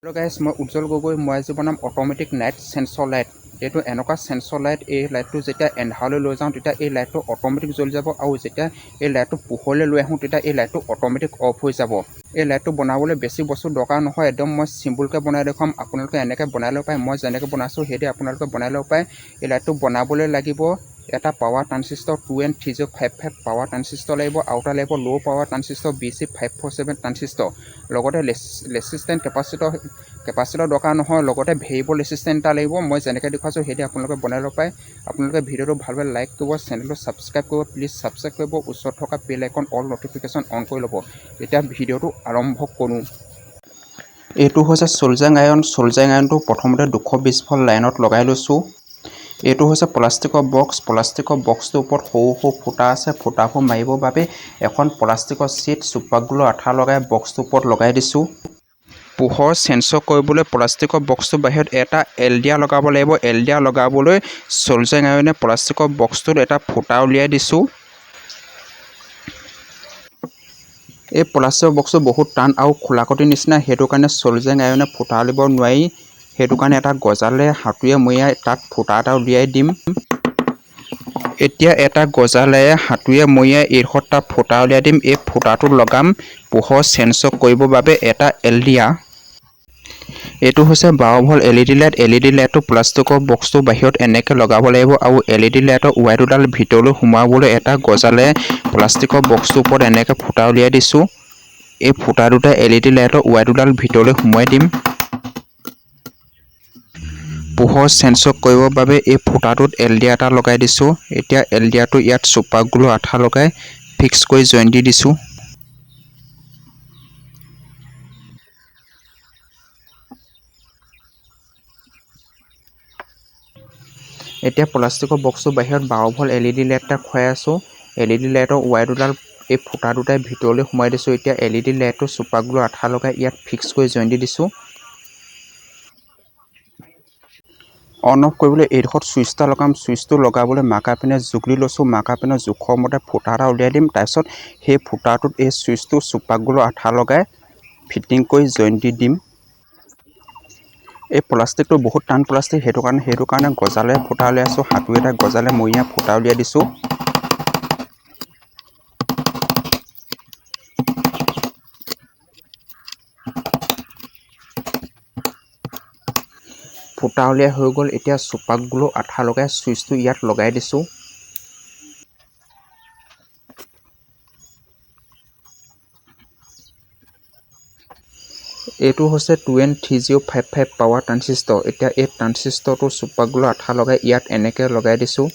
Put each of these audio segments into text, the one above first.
Hello guys, মই উজ্জ্বল গগৈ মই আজি বনাম অটোমেটিক নাইট সেন্সৰ লাইট। এইটো এনেকুৱা সেন্সৰ লাইট, এই লাইটটো যেতিয়া এন্ধাৰলৈ লৈ যাওঁ তেতিয়া এই লাইটটো অটোমেটিক জ্বলি যাব আৰু যেতিয়া এই লাইটটো পোহৰলৈ লৈ আহোঁ তেতিয়া এই লাইটটো অটোমেটিক অফ হৈ যাব। এই লাইটটো বনাবলৈ বেছি বস্তু দৰকাৰ নহয়, একদম মই চিম্পুলকৈ বনাই দেখুৱাম। আপোনালোকে এনেকৈ বনাই ল'ব পাৰে, মই যেনেকৈ বনাইছোঁ সেইদৰে আপোনালোকে বনাই ল'ব পাৰে। এই লাইটটো বনাবলৈ লাগিব এটা পাৱাৰ ট্ৰানজিস্টৰ 2N3055 পাৱাৰ ট্ৰানজিস্টৰ লাগিব, আৰু এটা লাগিব ল' পাৱাৰ ট্ৰানজিস্টৰ BC547 ট্ৰানজিস্টৰ, লগতে ৰেচিষ্টেণ্ট কেপাচিটৰ দৰকাৰ নহয়, লগতে ভেৰিয়েবল ৰেচিষ্টেণ্ট এটা লাগিব। মই যেনেকৈ দেখুৱাইছোঁ সেইদৰে আপোনালোকে বনাই ল'ব পাৰে। আপোনালোকে ভিডিঅ'টো ভালদৰে লাইক কৰিব, চেনেলটো ছাবস্ক্ৰাইব কৰিব, প্লিজ ছাবস্ক্ৰাইব কৰিব, ওচৰত থকা বেল আইকন অল নটিফিকেশ্যন অন কৰি ল'ব। এতিয়া ভিডিঅ'টো আৰম্ভ কৰোঁ। এইটো হৈছে চলজাং আইৰণ। চলজাং আইৰণটো প্ৰথমতে 220 ভল্ট লাইনত লগাই লৈছোঁ। এইটো হৈছে প্লাষ্টিকৰ বক্স। প্লাষ্টিকৰ বক্সটোৰ ওপৰত সৰু সৰু ফুটা আছে। ফুটাবোৰ মাৰিবৰ বাবে এখন প্লাষ্টিকৰ চিট চুপাৰগ্লু আঠা লগাই বক্সটোৰ ওপৰত লগাই দিছোঁ। পোহৰ সেন্সৰ কৰিবলৈ প্লাষ্টিকৰ বক্সটোৰ বাহিৰত এটা এলডিয়া লগাব লাগিব। এলডিয়া লগাবলৈ চলজাং আইৰণে প্লাষ্টিকৰ বক্সটোত এটা ফুটা উলিয়াই দিছোঁ। এই প্লাষ্টিকৰ বক্সটো বহুত টান আৰু খোলাকটিৰ নিচিনা, সেইটো কাৰণে চলজাং আইৰণে ফুটা উলিয়াব নোৱাৰি। সেইটো কাৰণে এটা গজালে হাতুৰিৰে মৰিয়াই তাত ফুটা এটা উলিয়াই দিম। এতিয়া এটা গজালেৰে হাতুৰিৰে মৰিয়াই এইডোখৰত এটা ফুটা উলিয়াই দিম। এই ফুটাটো লগাম পোহৰ সেন্সৰ কৰিবৰ বাবে এটা এলডিয়া। এইটো হৈছে 12 ভল্ট LED লাইট। LED লাইটটো প্লাষ্টিকৰ বক্সটোৰ বাহিৰত এনেকৈ লগাব লাগিব আৰু LED লাইটৰ ৱায়াৰ দুডাল ভিতৰলৈ সোমাবলৈ এটা গজালে প্লাষ্টিকৰ বক্সটোৰ ওপৰত এনেকৈ ফুটা উলিয়াই দিছোঁ। এই ফুটা দুটা LED লাইটৰ ৱায়াৰ দুডাল ভিতৰলৈ সোমোৱাই দিম। পোহৰ সেন্সৰ কৰিবৰ বাবে এই ফুটাটোত এলডিয়া এটা লগাই দিছোঁ। এতিয়া এলডিয়াটো ইয়াত চুপাৰগ্লু আঠা লগাই ফিক্স কৰি জইন দি দিছোঁ। এতিয়া প্লাষ্টিকৰ বক্সটোৰ বাহিৰত 12 ভল্ট LED লাইট এটা খুৱাই আছোঁ। LED লাইটৰ ৱায়াৰ দুডাল এই ফুটা দুটাই ভিতৰলৈ সোমাই দিছোঁ। এতিয়া LED লাইটটো চুপাৰগ্লু আঠা লগাই ইয়াত ফিক্স কৰি জইন দি দিছোঁ। অন অফ কৰিবলৈ এইডোখৰত চুইচ এটা লগাম। চুইচটো লগাবলৈ মাৰ্কাৰ পেনে জোখ দি লৈছোঁ। মাৰ্কাৰ পেনৰ জোখৰ মতে ফুটা এটা উলিয়াই দিম। তাৰপিছত সেই ফুটাটোত এই চুইচটো চুপাৰগ্লু আঠা লগাই ফিটিং কৰি জইন দি দিম। এই প্লাষ্টিকটো বহুত টান প্লাষ্টিক, সেইটো কাৰণে গজালে ফুটা উলিয়াইছোঁ। হাতুৰি এটা গজালে মৰিয়াই ফুটা উলিয়াই দিছোঁ। ফুটা উলিয়াই হৈ গ'ল। এতিয়া চুপাৰগ্লু আঠা লগাই চুইচটো ইয়াত লগাই দিছোঁ। এইটো হৈছে 2N3055 পাৱাৰ ট্ৰানজিস্টৰ। এতিয়া এই ট্ৰানজিস্টৰটো চুপাৰগ্লু আঠা লগাই ইয়াত এনেকৈ লগাই দিছোঁ।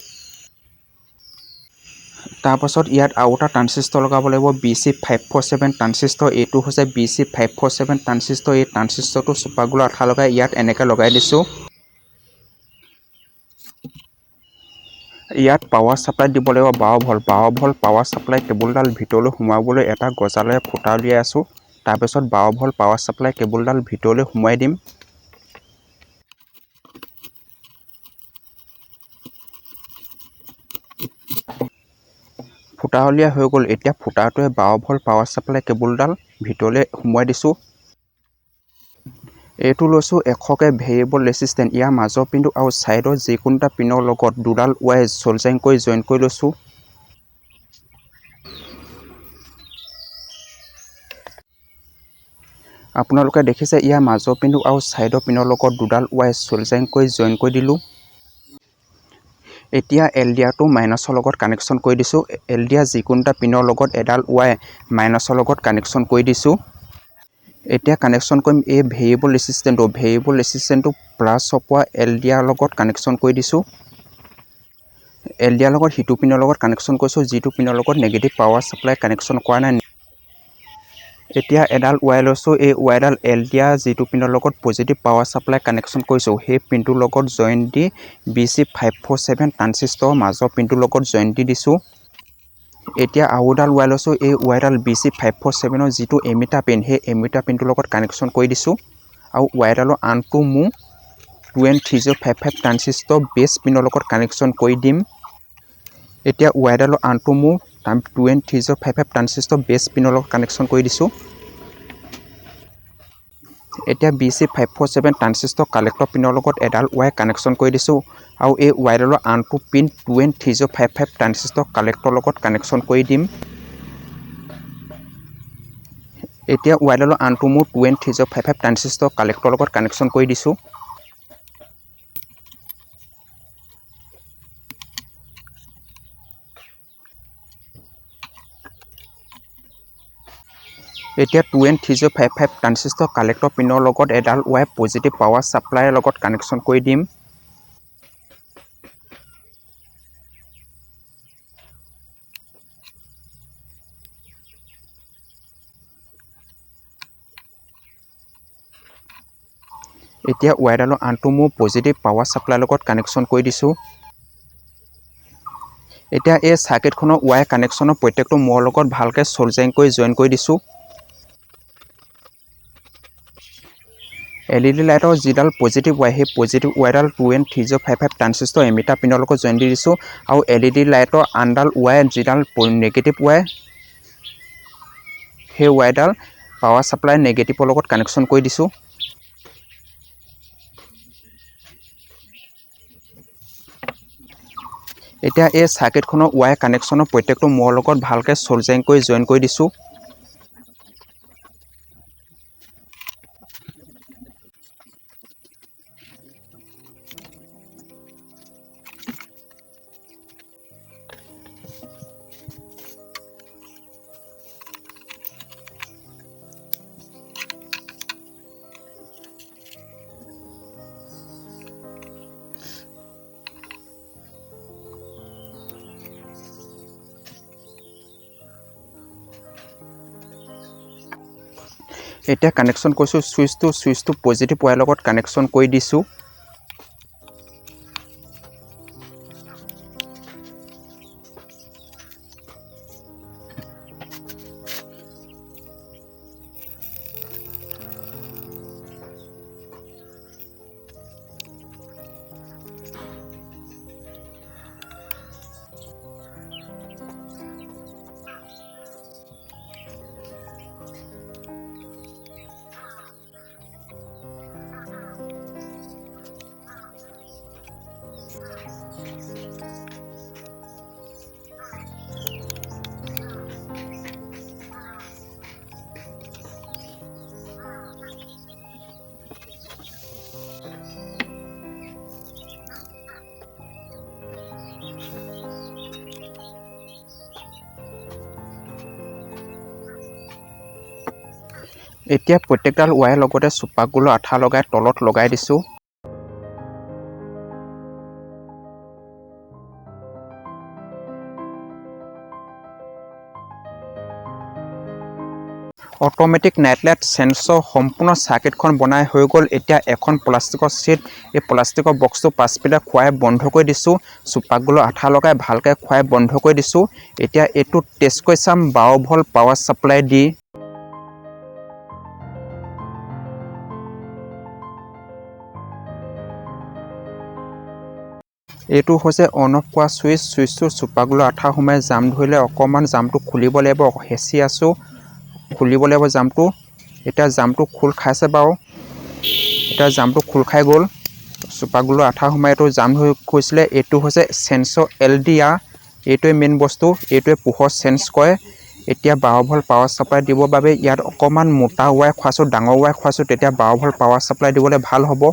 তাৰপাছত ইয়াত আৰু এটা ট্ৰানজিস্টৰ লগাব লাগিব, BC547 ট্ৰানজিস্টৰ। এইটো হৈছে BC547 ট্ৰানজিস্টৰ। এই ট্ৰানজিস্টৰটো চুপাৰগ্লু আঠা লগাই ইয়াত এনেকৈ লগাই দিছোঁ। ইয়াত পাৱাৰ ছাপ্লাই দিব লাগিব 12 ভল্ট। 12 ভল্ট পাৱাৰ ছাপ্লাই কেবুলডাল ভিতৰলৈ সোমাবলৈ এটা গজালে ফুটা উলিয়াই আছোঁ। তাৰপিছত 12 ভল্ট পাৱাৰ ছাপ্লাই কেবুলডাল ভিতৰলৈ সোমোৱাই দিম। ফুটা উলিয়াই হৈ গ'ল। এতিয়া ফুটাটোৱে 12 ভল্ট পাৱাৰ ছাপ্লাই কেবুলডাল ভিতৰলৈ সোমোৱাই দিছোঁ। এইটো লৈছোঁ 100কে ভেৰিয়েবল ৰেচিষ্টেণ্ট। ইয়াৰ মাজৰ পিনটো আৰু ছাইডৰ যিকোনো এটা পিনৰ লগত দুডাল ৱায়াৰ চলজাং কৰি জইন কৰি লৈছোঁ। আপোনালোকে দেখিছে ইয়াৰ মাজৰ পিনটো আৰু ছাইডৰ পিনৰ লগত দুডাল ৱায়াৰ চলজাং কৰি জইন কৰি দিলোঁ। এতিয়া এলডিয়াৰটো মাইনাছৰ লগত কানেকশ্যন কৰি দিছোঁ। এলডিয়াৰ যিকোনো এটা পিনৰ লগত এডাল ৱায়াৰ মাইনাছৰ লগত কানেকশ্যন কৰি দিছোঁ। এতিয়া কানেকশ্যন কৰিম এই ভেৰিয়েবল ৰেচিষ্টেণ্টটো। ভেৰিয়েবল ৰেচিষ্টেণ্টটো প্লাছ চপোৱা এলডিয়াৰ লগত কানেকশ্যন কৰি দিছোঁ। এলডিয়াৰ লগত সিটো পিনৰ লগত কানেকশ্যন কৰিছোঁ, যিটো পিনৰ লগত নেগেটিভ পাৱাৰ ছাপ্লাই কানেকশ্যন কৰা নাই। এতিয়া এডাল ৱায়াৰ লৈছোঁ। এই ৱায়াৰডাল এলডিয়াৰ যিটো পিনৰ লগত পজিটিভ পাৱাৰ ছাপ্লাই কানেকশ্যন কৰিছোঁ সেই পিনটোৰ লগত জইন দি BC547 ট্ৰানজিস্টৰৰ মাজৰ পিনটোৰ লগত জইন দি দিছোঁ। এতিয়া আৰু এডাল ৱায়াৰ লৈছোঁ। এই ৱায়াৰডাল BC547ৰ যিটো এমিটাৰ পিন, সেই এমিটাৰ পিনটোৰ লগত কানেকশ্যন কৰি দিছোঁ। আৰু ৱায়াৰডালৰ আনটো মোৰ 2N3055 ট্ৰানজিস্টৰ বেছ পিনৰ লগত কানেকশ্যন কৰি দিম। এতিয়া ৱায়াৰডালৰ আনটো মোৰ 2N3055 ট্ৰানজিস্টৰ বেছ পিনৰ লগত কানেকশ্যন কৰি দিছোঁ। এতিয়া BC547 ট্ৰানজিষ্টৰ কালেক্টৰ পিনৰ লগত এডাল ৱায়াৰ কানেকশ্যন কৰি দিছোঁ আৰু এই ৱায়াৰডালৰ আনটো পিন 2N3055 ট্ৰানজিষ্টৰ কালেক্টৰ লগত কানেকশ্যন কৰি দিম। এতিয়া ৱায়াৰডালৰ আনটো মোৰ 2N3055 ট্ৰানজিষ্টৰ কালেক্টৰ লগত কানেকশ্যন কৰি দিছোঁ। এতিয়া 2N3055 ট্ৰানজিষ্টৰ কালেক্টৰ পিনৰ লগত এডাল ৱায়াৰ পজিটিভ পাৱাৰ ছাপ্লাইৰ লগত কানেকশ্যন কৰি দিম। এতিয়া ৱায়াৰডালৰ আনটো মোৰ পজিটিভ পাৱাৰ ছাপ্লাইৰ লগত কানেকশ্যন কৰি দিছোঁ। এতিয়া এই চাৰ্কিটখনৰ ৱায়াৰ কানেকশ্যনৰ প্ৰত্যেকটো মোৰ লগত ভালকৈ চল্ডাৰিং কৰি জইন কৰি দিছোঁ। LED লাইটৰ যিডাল পজিটিভ ৱায়াৰ সেই পজিটিভ ৱায়াৰডাল 2N3055 ট্ৰানজিষ্টৰ এমিটাৰ পিনৰ লগত জইন দি দিছোঁ আৰু LED লাইটৰ আনডাল ৱায়াৰ যিডাল নেগেটিভ ৱায়াৰ সেই ৱায়াৰডাল পাৱাৰ ছাপ্লাই নেগেটিভৰ লগত কানেকশ্যন কৰি দিছোঁ। এতিয়া এই চাৰ্কিটখনৰ ৱায়াৰ কানেকশ্যনৰ প্ৰত্যেকটো মোৰ লগত ভালকৈ চল্ডাৰিং কৰি জইন কৰি দিছোঁ। এতিয়া কানেকশ্যন কৰিছোঁ ছুইচটো পজিটিভ ৱায়াৰ লগত কানেকশ্যন কৰি দিছোঁ। এতিয়া প্ৰত্যেকডাল ৱায়াৰ লগতে চুপাগলৰ আঠা লগাই তলত লগাই দিছোঁ। অট'মেটিক নাইট লাইট চেন্সৰ সম্পূৰ্ণ চাৰ্কিটখন বনাই হৈ গ'ল। এতিয়া এখন প্লাষ্টিকৰ ছিট এই প্লাষ্টিকৰ বক্সটো পাছপিনে খুৱাই বন্ধ কৰি দিছোঁ। চুপাগলৰ আঠা লগাই ভালকৈ খুৱাই বন্ধ কৰি দিছোঁ। এতিয়া এইটো টেষ্ট কৰি চাম 12 ভল্ট পাৱাৰ ছাপ্লাই দি। এইটো হৈছে অন অফ কৰা ছুইচটো চুপাগলৰ আঠা সোমাই জাম ধৰিলে অকণমান জামটো খুলিব লাগিব। হেঁচি আছোঁ, খুলিব লাগিব জামটো। এতিয়া জামটো খোল খাইছে বাৰু। এতিয়া জামটো খোল খাই গ'ল। চুপাগলৰ আঠা সোমাই এইটো জাম হৈ গৈছিলে। এইটো হৈছে চেন্সৰ LDR। এইটোৱে মেইন বস্তু, এইটোৱে পোহৰ চেন্স কৰে। এতিয়া 12 ভল্ট পাৱাৰ ছাপ্লাই দিবৰ বাবে ইয়াত অকণমান মোটা ৱায়াৰ খোৱাইছোঁ, ডাঙৰ ৱায়াৰ খোৱাইছোঁ, তেতিয়া 12 ভল্ট পাৱাৰ ছাপ্লাই দিবলৈ ভাল হ'ব।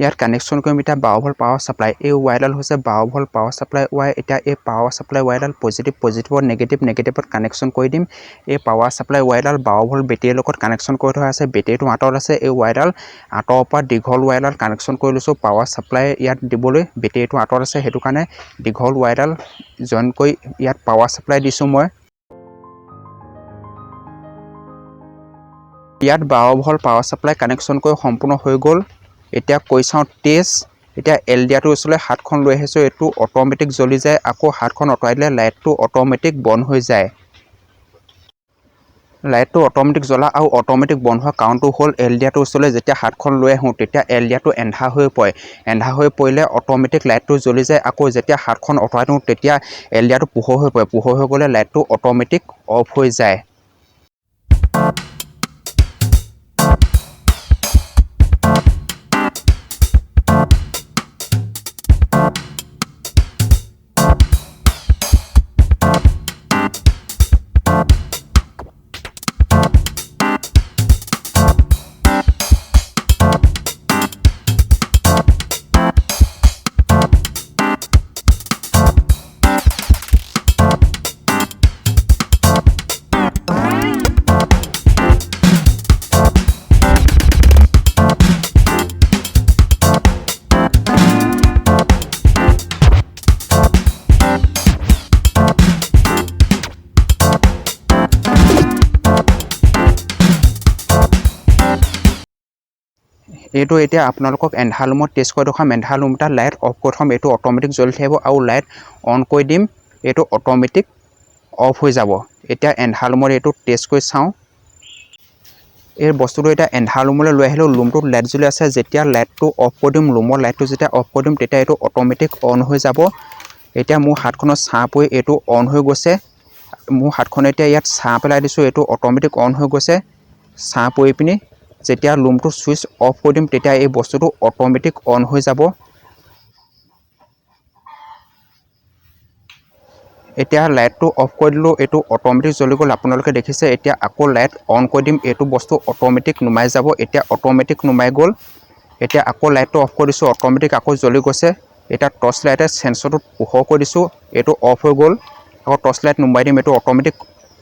ইয়াত কানেকশ্যন কৰিম এতিয়া 12 ভল্ট পাৱাৰ ছাপ্লাই। এই ৱায়াৰডাল হৈছে 12 ভল্ট পাৱাৰ ছাপ্লাই ৱায়াৰ। এতিয়া এই পাৱাৰ ছাপ্লাই ৱায়াৰডাল পজিটিভত নেগেটিভত কানেকশ্যন কৰি দিম। এই পাৱাৰ ছাপ্লাই ৱায়াৰডাল 12 ভল্ট বেটেৰীৰ লগত কানেকশ্যন কৰি থোৱা আছে। বেটেৰীটো আঁতৰত আছে। এই ৱায়াৰডাল আঁতৰৰ পৰা দীঘল ৱায়াৰডাল কানেকশ্যন কৰি লৈছোঁ পাৱাৰ ছাপ্লাই ইয়াত দিবলৈ। বেটেৰীটো আঁতৰত আছে, সেইটো কাৰণে দীঘল ৱায়াৰডাল জইন কৰি ইয়াত পাৱাৰ ছাপ্লাই দিছোঁ মই। ইয়াত 12 ভল্ট পাৱাৰ ছাপ্লাই কানেকশ্যন কৰি সম্পূৰ্ণ হৈ গ'ল। এতিয়া কৰি চাওঁ টেষ্ট। এতিয়া এল দিয়াটো ওচৰলৈ হাতখন লৈ আহিছোঁ, এইটো অট'মেটিক জ্বলি যায়। আকৌ হাতখন আঁতৰাই দিলে লাইটটো অট'মেটিক বন্ধ হৈ যায়। লাইটটো অট'মেটিক জ্বলা আৰু অট'মেটিক বন্ধ হোৱা কাৰণটো হ'ল এল দিয়াটোৰ ওচৰলৈ যেতিয়া হাতখন লৈ আহোঁ তেতিয়া এল দিয়াটো এন্ধাৰ হৈ পৰে। এন্ধাৰ হৈ পৰিলে অট'মেটিক লাইটটো জ্বলি যায়। আকৌ যেতিয়া হাতখন আঁতৰাই দিওঁ তেতিয়া এল দিয়াটো পোহৰ হৈ পৰে। পোহৰ হৈ গ'লে লাইটটো অট'মেটিক অফ হৈ যায়। এইটো এতিয়া আপোনালোকক এন্ধাৰ ৰুমত টেষ্ট কৰি দেখাম। এন্ধাৰ ৰুম এটা লাইট অফ কৰি থ'ম, এইটো অট'মেটিক জ্বলি থাকিব আৰু লাইট অন কৰি দিম, এইটো অট'মেটিক অফ হৈ যাব। এতিয়া এন্ধাৰ ৰুমত এইটো টেষ্ট কৰি চাওঁ। এই বস্তুটো এতিয়া এন্ধাৰ ৰুমলৈ লৈ আহিলোঁ। ৰুমটোত লাইট জ্বলি আছে। যেতিয়া লাইটটো অফ কৰি দিম, ৰুমৰ লাইটটো যেতিয়া অফ কৰি দিম তেতিয়া এইটো অট'মেটিক অন হৈ যাব। এতিয়া মোৰ হাতখনত ছাঁ পৰি এইটো অন হৈ গৈছে। মোৰ হাতখন এতিয়া ইয়াত ছাঁ পেলাই দিছোঁ, এইটো অট'মেটিক অন হৈ গৈছে। ছাঁ পৰি পিনি যেতিয়া ৰুমটো ছুইচ অফ কৰি দিম তেতিয়া এই বস্তুটো অট'মেটিক অন হৈ যাব। এতিয়া লাইটটো অফ কৰি দিলোঁ, এইটো অট'মেটিক জ্বলি গ'ল, আপোনালোকে দেখিছে। এতিয়া আকৌ লাইট অন কৰি দিম, এইটো বস্তু অট'মেটিক নুমাই যাব। এতিয়া অট'মেটিক নুমাই গ'ল। এতিয়া আকৌ লাইটটো অফ কৰি দিছোঁ, অট'মেটিক আকৌ জ্বলি গৈছে। এতিয়া টৰ্চ লাইটে চেন্সৰটোত পোহৰ কৰি দিছোঁ, এইটো অফ হৈ গ'ল। আকৌ টৰ্চ লাইট নুমাই দিম, এইটো অট'মেটিক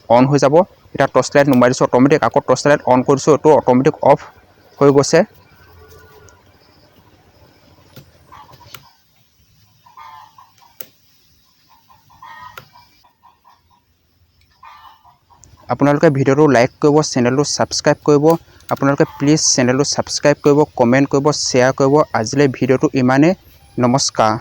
অন হৈ যাব। এতিয়া টৰ্চ লাইট নুমাই দিছোঁ অট'মেটিক, আকৌ টৰ্চ লাইট অন কৰি দিছোঁ, এইটো অট'মেটিক অফ হৈ গৈছে। আপোনালোকে ভিডিঅ'টো লাইক কৰিব, চেনেলটো ছাবস্ক্ৰাইব কৰিব। আপোনালোকে প্লিজ চেনেলটো ছাবস্ক্ৰাইব কৰিব, কমেণ্ট কৰিব, শ্বেয়াৰ কৰিব। আজিলৈ ভিডিঅ'টো ইমানেই। নমস্কাৰ।